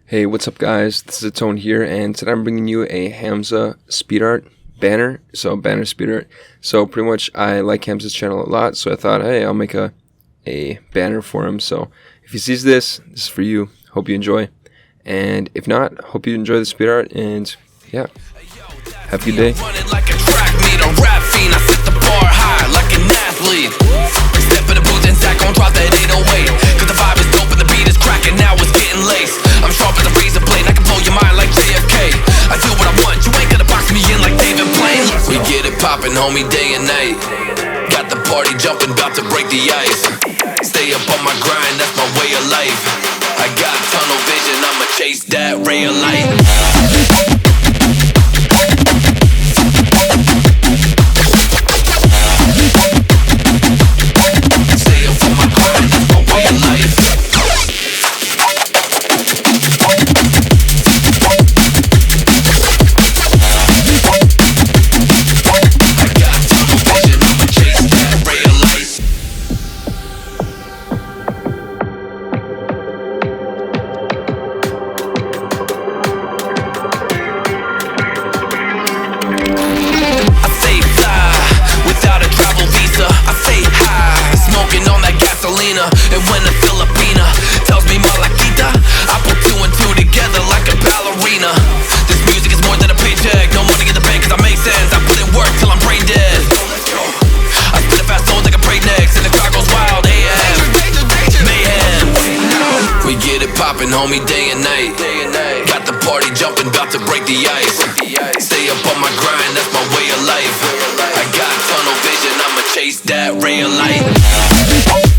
Hey, what's up guys? This is Tone here, and today I'm bringing you a Hamza Speedart banner. Banner Speedart. So pretty much I like Hamza's channel a lot, so I thought, hey, I'll make a banner for him. So if he sees this is for you. Hope you enjoy. And if not, hope you enjoy the Speedart, and yeah, have a good day. Step in the booth and sack on drop that 808. Cause the vibe is dope and the beat is cracking, now it's getting laced. I'm sharp as a razor blade, I can blow your mind like JFK. I do what I want, you ain't gonna box me in like David Blaine. We get it poppin', homie, day and night. Got the party jumping, about to break the ice. Stay up on my grind, that's my way of life. I got tunnel vision, I'ma chase that ray of light. And when a Filipina tells me Malakita, I put two and two together like a ballerina. This music is more than a paycheck, no money in the bank cause I make sense. I put in work till I'm brain dead. I spit a fast soul like a breaknecks, and the crowd goes wild, AM, mayhem. We get it poppin', homie, day and night. Got the party jumping, about to break the ice. Stay up on my grind, that's my way of life. I got tunnel vision, I'ma chase that ray of light.